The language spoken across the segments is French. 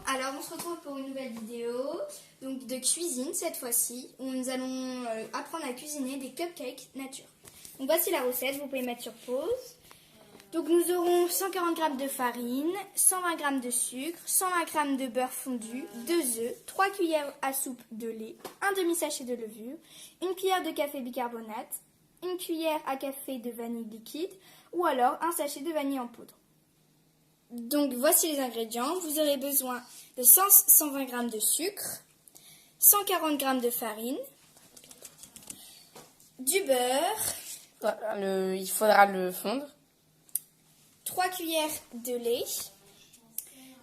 alors on se retrouve pour une nouvelle vidéo donc de cuisine cette fois-ci où nous allons apprendre à cuisiner des cupcakes nature. Donc voici la recette, vous pouvez mettre sur pause. Donc nous aurons 140 g de farine, 120 g de sucre, 120 g de beurre fondu, 2 œufs, 3 cuillères à soupe de lait, un demi-sachet de levure, une cuillère de café bicarbonate, une cuillère à café de vanille liquide ou alors un sachet de vanille en poudre. Donc voici les ingrédients. Vous aurez besoin de 120 g de sucre, 140 g de farine, du beurre, voilà, il faudra le fondre, 3 cuillères de lait,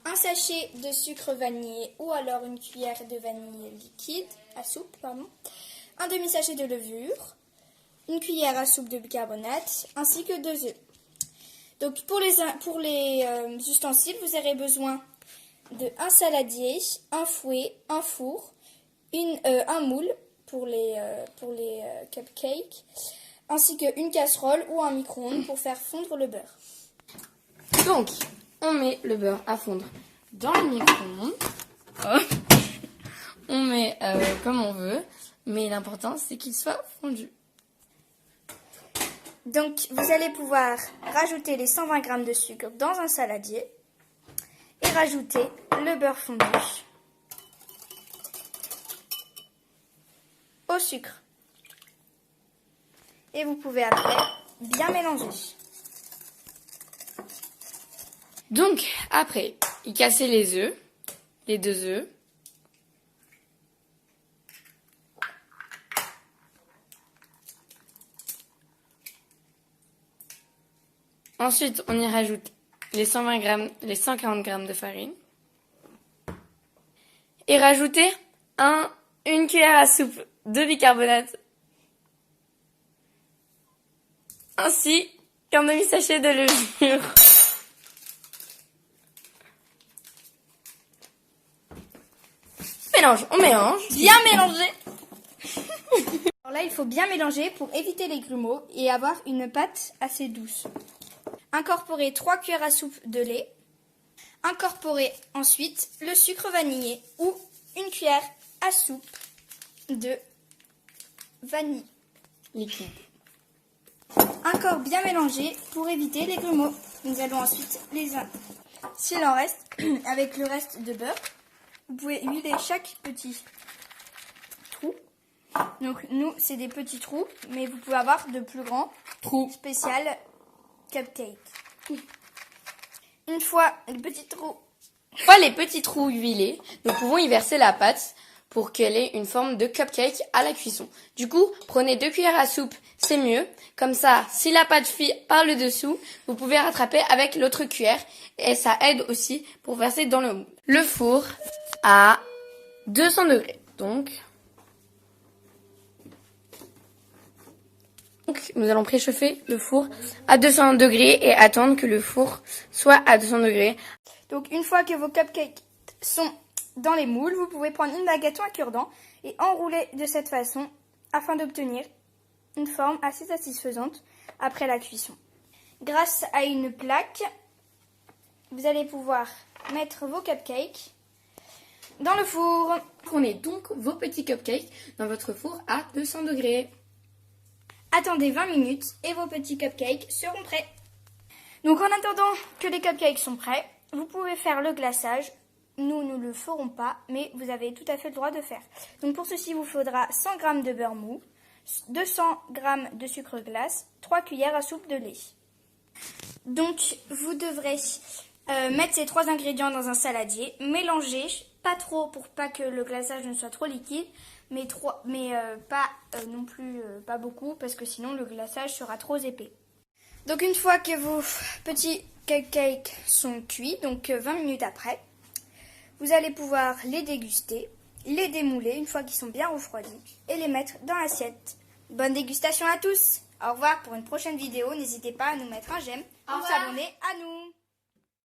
un sachet de sucre vanillé ou alors une cuillère de vanille liquide à soupe, un demi-sachet de levure, une cuillère à soupe de bicarbonate ainsi que 2 œufs. Donc pour les ustensiles, vous aurez besoin de un saladier, un fouet, un four, un moule pour les cupcakes, ainsi qu'une casserole ou un micro-ondes pour faire fondre le beurre. Donc, on met le beurre à fondre dans le micro-ondes. On met comme on veut, mais l'important c'est qu'il soit fondu. Donc, vous allez pouvoir rajouter les 120 g de sucre dans un saladier et rajouter le beurre fondu au sucre. Et vous pouvez après bien mélanger. Donc, après, y casser les œufs, les 2 œufs. Ensuite, on y rajoute les 140 g de farine. Et rajouter une cuillère à soupe de bicarbonate. Ainsi qu'un demi-sachet de levure. On mélange. Bien mélanger. Alors là, il faut bien mélanger pour éviter les grumeaux et avoir une pâte assez douce. Incorporez 3 cuillères à soupe de lait. Incorporez ensuite le sucre vanillé ou une cuillère à soupe de vanille liquide. Encore bien mélanger pour éviter les grumeaux. Nous allons ensuite s'il en reste, avec le reste de beurre, vous pouvez huiler chaque petit trou. Donc nous, c'est des petits trous, mais vous pouvez avoir de plus grands trous spécial cupcake. Une fois les petits trous huilés, nous pouvons y verser la pâte pour qu'elle ait une forme de cupcake à la cuisson. Du coup, prenez 2 cuillères à soupe, c'est mieux. Comme ça, si la pâte fuit par le dessous, vous pouvez rattraper avec l'autre cuillère et ça aide aussi pour verser dans le moule. Le four à 200 degrés. Donc, nous allons préchauffer le four à 200 degrés et attendre que le four soit à 200 degrés. Donc, une fois que vos cupcakes sont dans les moules, vous pouvez prendre une baguette ou un cure-dent et enrouler de cette façon afin d'obtenir une forme assez satisfaisante après la cuisson. Grâce à une plaque, vous allez pouvoir mettre vos cupcakes dans le four. Prenez donc vos petits cupcakes dans votre four à 200 degrés. Attendez 20 minutes et vos petits cupcakes seront prêts. Donc en attendant que les cupcakes sont prêts, vous pouvez faire le glaçage. Nous ne le ferons pas, mais vous avez tout à fait le droit de faire. Donc pour ceci, il vous faudra 100 g de beurre mou, 200 g de sucre glace, 3 cuillères à soupe de lait. Donc vous devrez mettre ces 3 ingrédients dans un saladier, mélanger, pas trop pour pas que le glaçage ne soit trop liquide, mais pas non plus pas beaucoup parce que sinon le glaçage sera trop épais. Donc une fois que vos petits cupcakes sont cuits, donc 20 minutes après, vous allez pouvoir les déguster, les démouler une fois qu'ils sont bien refroidis et les mettre dans l'assiette. Bonne dégustation à tous. Au revoir pour une prochaine vidéo. N'hésitez pas à nous mettre un j'aime ou s'abonner à nous.